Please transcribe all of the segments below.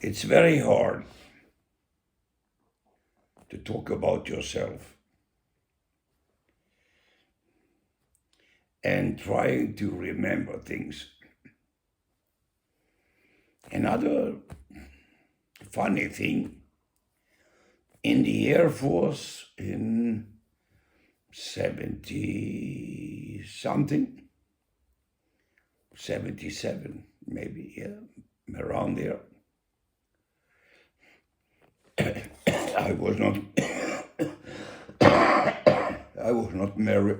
It's very hard to talk about yourself and trying to remember things. Another funny thing, in the Air Force in 70 something, 77 maybe, yeah, around there. I was not I was not married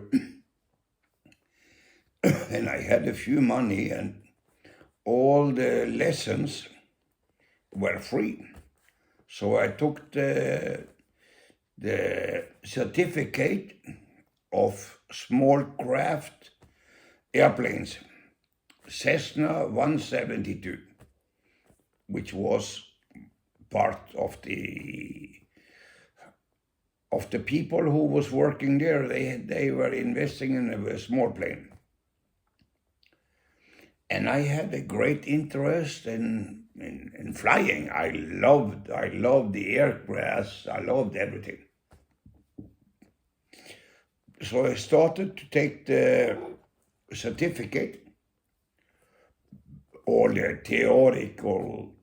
and I had a few money and all the lessons were free. So I took the certificate of small craft airplanes, Cessna 172, which was part of the people who was working there. They were investing in a small plane. And I had a great interest in flying. I loved the aircraft. I loved everything. So I started to take the certificate, all the theoretical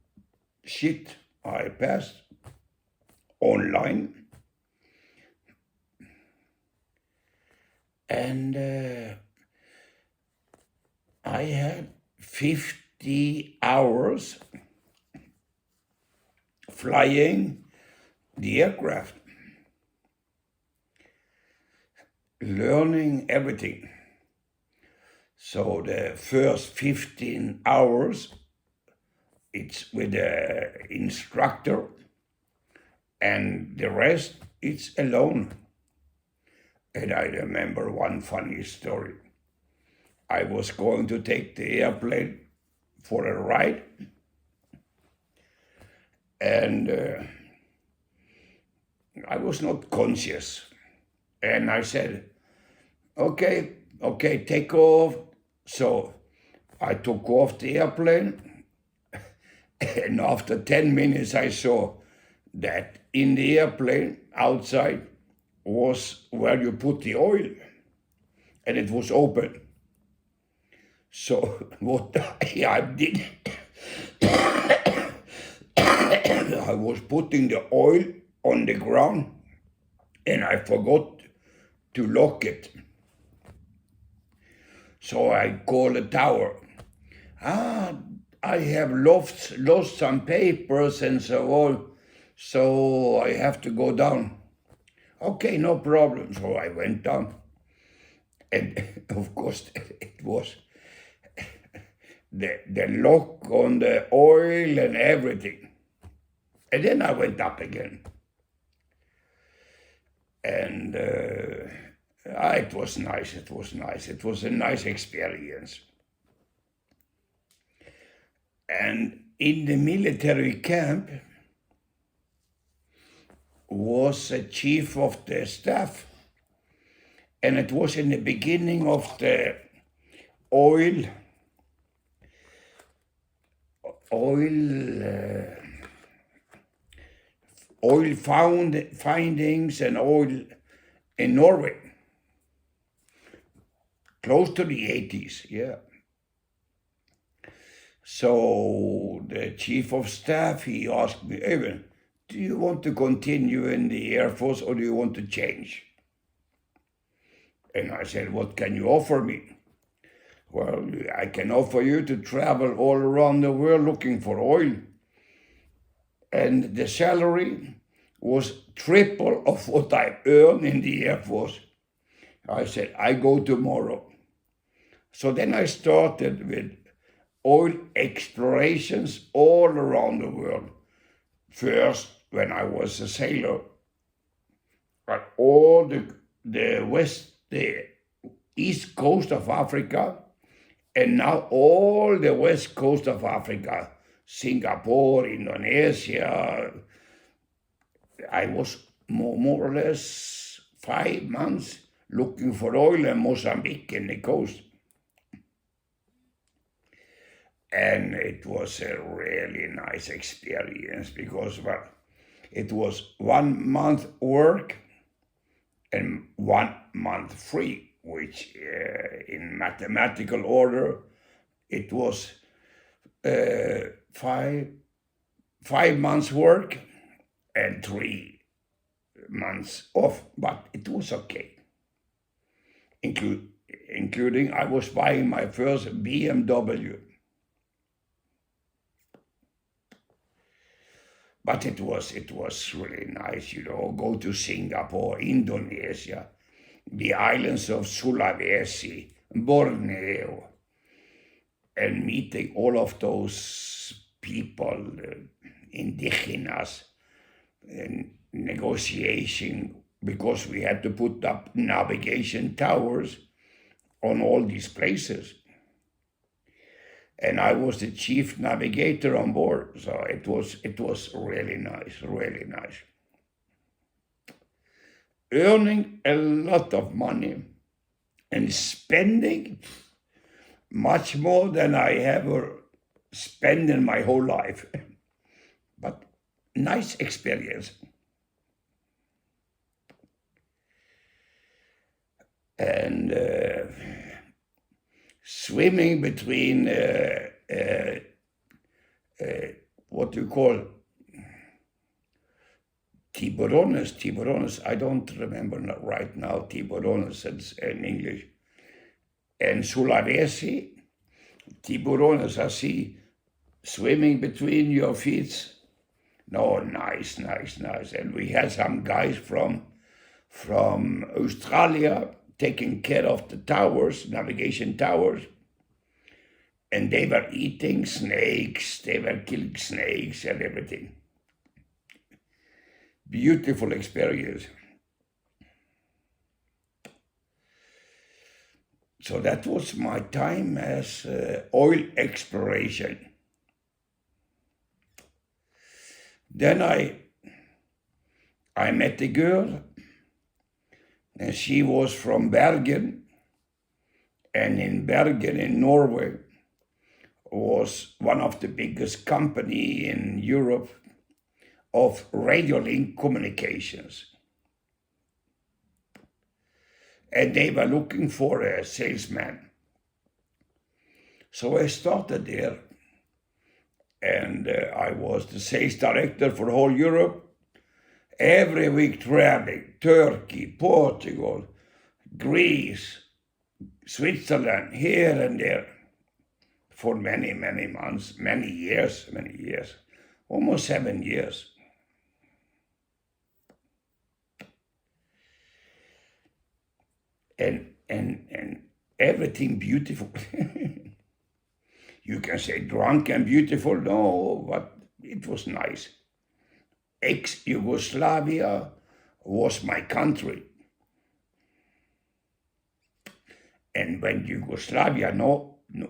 shit I passed online. And I had 50 hours flying the aircraft, learning everything. So the first 15 hours, it's with the instructor, and the rest, it's alone. And I remember one funny story. I was going to take the airplane for a ride, and I was not conscious. And I said, okay, take off. So I took off the airplane, and after 10 minutes I saw that in the airplane outside was where you put the oil, and it was open. So what I did, I was putting the oil on the ground and I forgot to lock it. So I called the tower. I have lost some papers and so on, so I have to go down. Okay, no problem. So I went down. And of course it was the lock on the oil and everything. And then I went up again. And it was nice. It was a nice experience. And in the military camp was a chief of the staff. And it was in the beginning of the oil findings and oil in Norway, close to the 80s, yeah. So the chief of staff, he asked me, Even, do you want to continue in the Air Force or do you want to change? And I said, what can you offer me? Well, I can offer you to travel all around the world looking for oil. And the salary was triple of what I earned in the Air Force. I said, I go tomorrow. So then I started with oil explorations all around the world. First, when I was a sailor, but all the east coast of Africa, and now all the west coast of Africa, Singapore, Indonesia. I was more or less 5 months looking for oil in Mozambique in the coast. And it was a really nice experience because, well, it was 1 month work and 1 month free, which in mathematical order, it was uh, five months work and 3 months off, but it was okay. Including I was buying my first BMW. But it was really nice, go to Singapore, Indonesia, the islands of Sulawesi, Borneo, and meeting all of those people, indigenous, and negotiation, because we had to put up navigation towers on all these places. And I was the chief navigator on board, so it was really nice, really nice. Earning a lot of money and spending much more than I ever spent in my whole life. But nice experience. And swimming between what you call tiburones, I don't remember right now, tiburones in English, and Sulawesi, tiburones, I see swimming between your feet. No, nice. And we had some guys from Australia taking care of the towers, navigation towers, and they were eating snakes, they were killing snakes and everything. Beautiful experience. So that was my time as oil exploration. Then I met a girl, and she was from Bergen, and in Bergen in Norway was one of the biggest company in Europe of radio link communications. And they were looking for a salesman. So I started there, and I was the sales director for whole Europe. Every week traveling, Turkey, Portugal, Greece, Switzerland, here and there, for many months, many years, almost 7 years. And everything beautiful. You can say drunk and beautiful, no, but it was nice. Ex-Yugoslavia was my country. And when Yugoslavia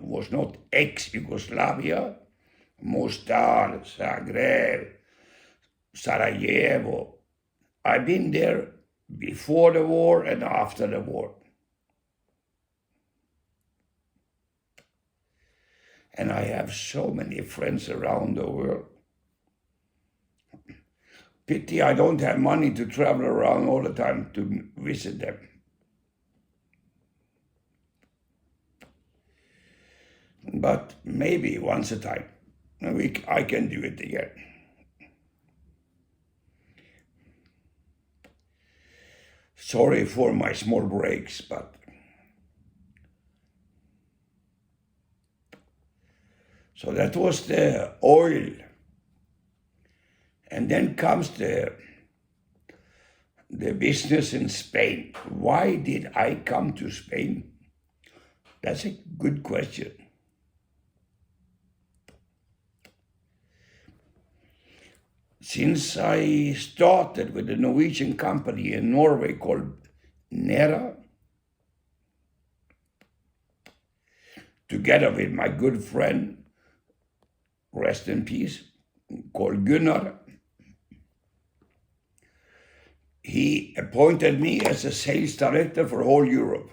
was not ex-Yugoslavia, Mostar, Zagreb, Sarajevo, I've been there before the war and after the war. And I have so many friends around the world. Pity I don't have money to travel around all the time to visit them. But maybe once a time, I can do it again. Sorry for my small breaks, but so that was the oil. And then comes the business in Spain. Why did I come to Spain? That's a good question. Since I started with a Norwegian company in Norway called Nera, together with my good friend, rest in peace, called Gunnar, he appointed me as a sales director for whole Europe.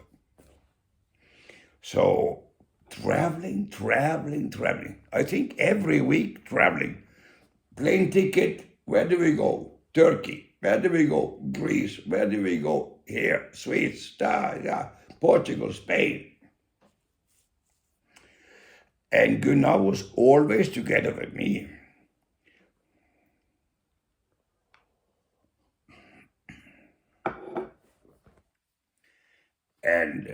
So traveling. I think every week traveling. Plane ticket, where do we go? Turkey. Where do we go? Greece. Where do we go? Here, Swiss, Portugal, Spain. And Gunnar was always together with me. And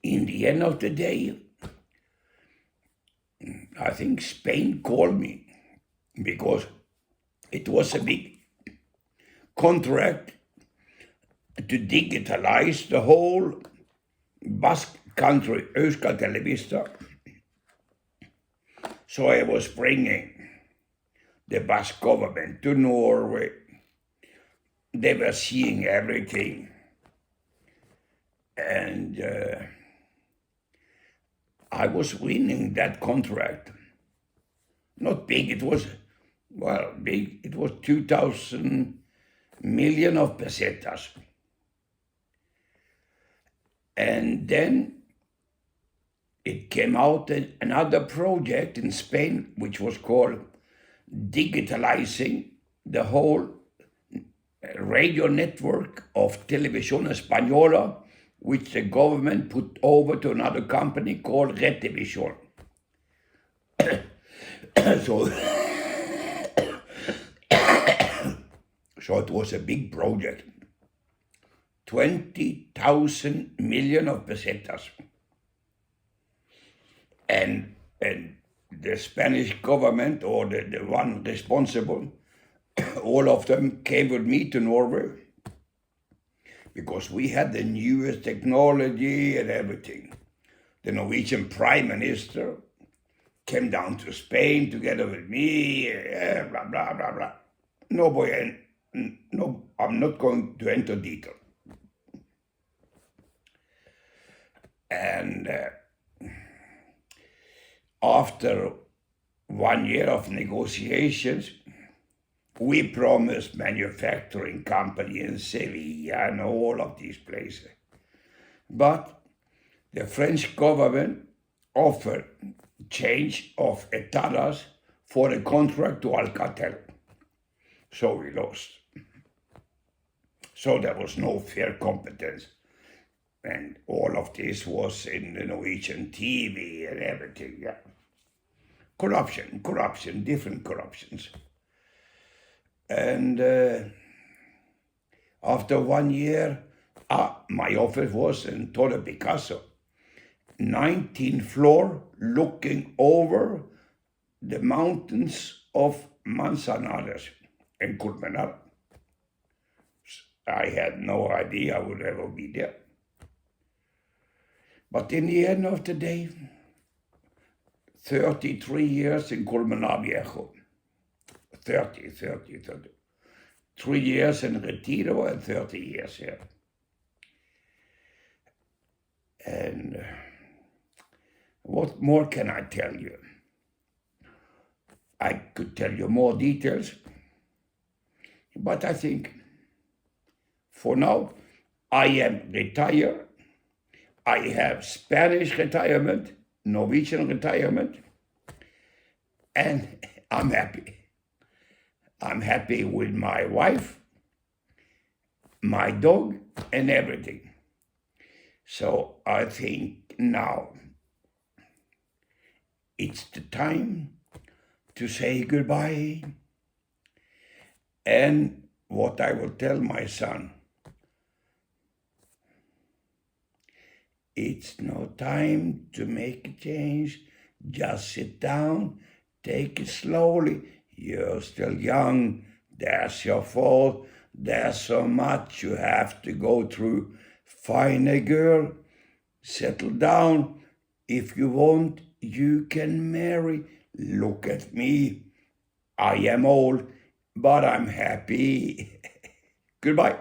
in the end of the day, I think Spain called me because it was a big contract to digitalize the whole Basque country, Euskal Telebista. So I was bringing the Basque government to Norway. They were seeing everything. And I was winning that contract. Not big, it was, well, big. It was 2,000 million of pesetas. And then it came out another project in Spain, which was called digitalizing the whole radio network of Televisión Española, which the government put over to another company called Retevisión. So it was a big project. 20,000 million of pesetas. And the Spanish government, or the one responsible, all of them came with me to Norway because we had the newest technology and everything. The Norwegian Prime Minister came down to Spain together with me, blah, blah, blah, blah. No, I'm not going to enter detail. And after 1 year of negotiations, we promised manufacturing company in Sevilla and all of these places. But the French government offered change of etadas for a contract to Alcatel. So we lost. So there was no fair competence. And all of this was in the Norwegian TV and everything, yeah. Corruption, different corruptions. And after 1 year, my office was in Torre Picasso, 19th floor, looking over the mountains of Manzanares in Colmenar. I had no idea I would ever be there. But in the end of the day, 33 years in Colmenar Viejo. 30. 3 years in Retiro and 30 years here. And what more can I tell you? I could tell you more details, but I think for now I am retired. I have Spanish retirement, Norwegian retirement, and I'm happy. I'm happy with my wife, my dog, and everything. So I think now it's the time to say goodbye. And what I will tell my son, it's no time to make a change. Just sit down, take it slowly. You're still young. That's your fault. There's so much you have to go through. Find a girl, settle down. If you want, you can marry. Look at me. I am old, but I'm happy. Goodbye.